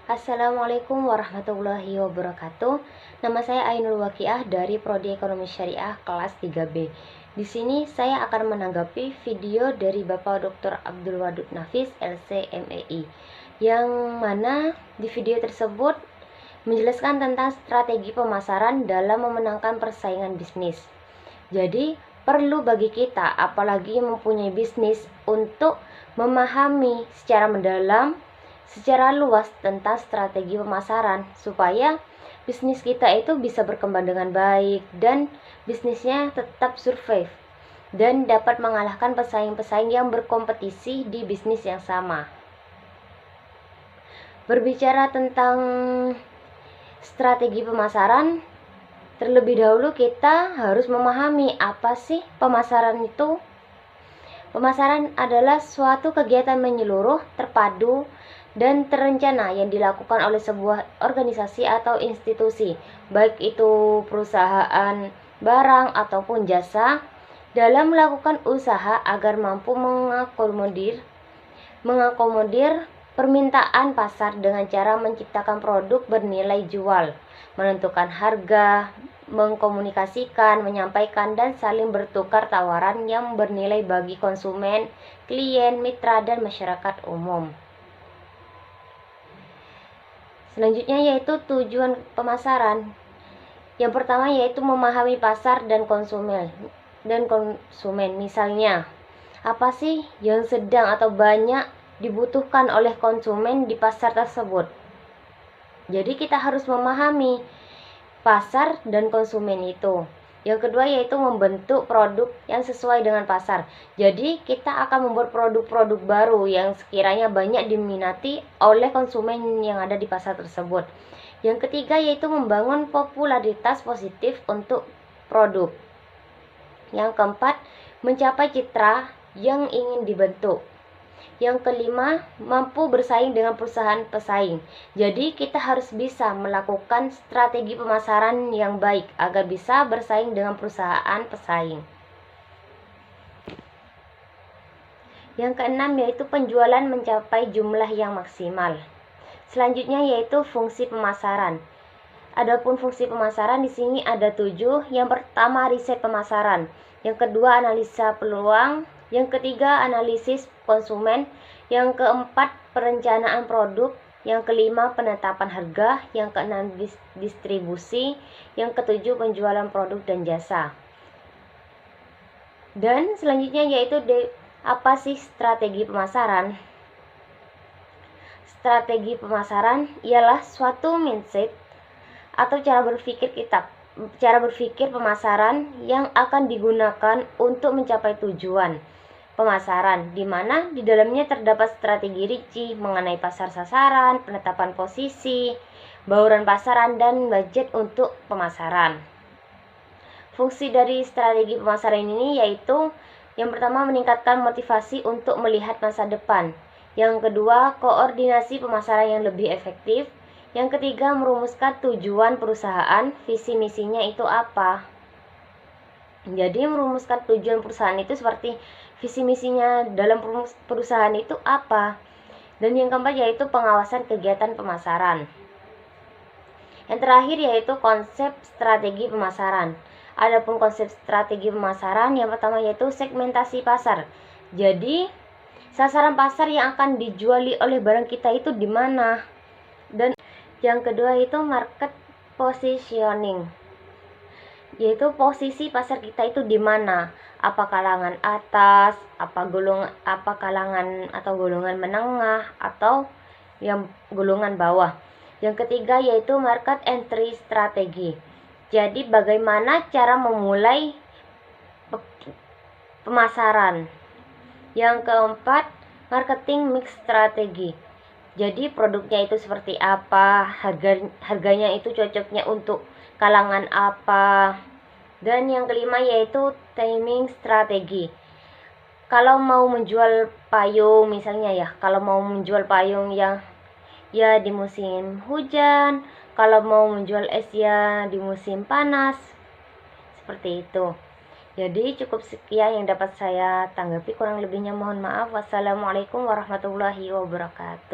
Assalamualaikum warahmatullahi wabarakatuh. Nama saya Ainul Waqiah dari Prodi Ekonomi Syariah kelas 3B. Di sini saya akan menanggapi video dari Bapak Dr. Abdul Wadud Nafis, LC/MEI, yang mana di video tersebut menjelaskan tentang strategi pemasaran dalam memenangkan persaingan bisnis. Jadi, perlu bagi kita, apalagi yang mempunyai bisnis, untuk memahami secara mendalam, secara luas tentang strategi pemasaran supaya bisnis kita itu bisa berkembang dengan baik dan bisnisnya tetap survive dan dapat mengalahkan pesaing-pesaing yang berkompetisi di bisnis yang sama. Berbicara tentang strategi pemasaran, terlebih dahulu kita harus memahami apa sih pemasaran itu. Pemasaran adalah suatu kegiatan menyeluruh, terpadu, dan terencana yang dilakukan oleh sebuah organisasi atau institusi, baik itu perusahaan, barang, ataupun jasa, dalam melakukan usaha agar mampu mengakomodir permintaan pasar dengan cara menciptakan produk bernilai jual, menentukan harga, mengkomunikasikan, menyampaikan, dan saling bertukar tawaran yang bernilai bagi konsumen, klien, mitra, dan masyarakat umum. Selanjutnya yaitu tujuan pemasaran. Yang pertama yaitu memahami pasar dan konsumen. Misalnya, apa sih yang sedang atau banyak dibutuhkan oleh konsumen di pasar tersebut. Jadi kita harus memahami pasar dan konsumen itu. Yang kedua yaitu membentuk produk yang sesuai dengan pasar. Jadi kita akan membuat produk-produk baru yang sekiranya banyak diminati oleh konsumen yang ada di pasar tersebut. Yang ketiga yaitu membangun popularitas positif untuk produk. Yang keempat, mencapai citra yang ingin dibentuk. Yang kelima, mampu bersaing dengan perusahaan pesaing. Jadi kita harus bisa melakukan strategi pemasaran yang baik agar bisa bersaing dengan perusahaan pesaing. Yang keenam yaitu penjualan mencapai jumlah yang maksimal. Selanjutnya yaitu fungsi pemasaran. Adapun fungsi pemasaran di sini ada 7. Yang pertama riset pemasaran. Yang kedua analisa peluang. Yang ketiga analisis konsumen. Yang keempat perencanaan produk. Yang kelima penetapan harga. Yang keenam distribusi. Yang ketujuh penjualan produk dan jasa. Dan selanjutnya yaitu apa sih strategi pemasaran? Strategi pemasaran ialah suatu mindset atau cara berpikir pemasaran yang akan digunakan untuk mencapai tujuan pemasaran, di mana di dalamnya terdapat strategi rinci mengenai pasar sasaran, penetapan posisi, bauran pasaran, dan budget untuk pemasaran. Fungsi dari strategi pemasaran ini yaitu yang pertama meningkatkan motivasi untuk melihat masa depan. Yang kedua, koordinasi pemasaran yang lebih efektif. Yang ketiga, merumuskan tujuan perusahaan, visi misinya itu apa. Jadi merumuskan tujuan perusahaan itu seperti visi misinya dalam perusahaan itu apa. Dan yang keempat yaitu pengawasan kegiatan pemasaran. Yang terakhir yaitu konsep strategi pemasaran. Adapun konsep strategi pemasaran yang pertama yaitu segmentasi pasar. Jadi sasaran pasar yang akan dijuali oleh barang kita itu di mana. Dan yang kedua itu market positioning, yaitu posisi pasar kita itu di mana, apa kalangan atas, apa kalangan atau golongan menengah, atau yang golongan bawah. Yang ketiga yaitu market entry strategi. Jadi bagaimana cara memulai pemasaran. Yang keempat, marketing mix strategi. Jadi produknya itu seperti apa, harganya itu cocoknya untuk kalangan apa. Dan yang kelima yaitu timing strategi. Kalau mau menjual payung misalnya ya, kalau mau menjual payung yang ya di musim hujan, kalau mau menjual es ya di musim panas. Seperti itu. Jadi cukup sekian yang dapat saya tanggapi, kurang lebihnya mohon maaf. Wassalamualaikum warahmatullahi wabarakatuh.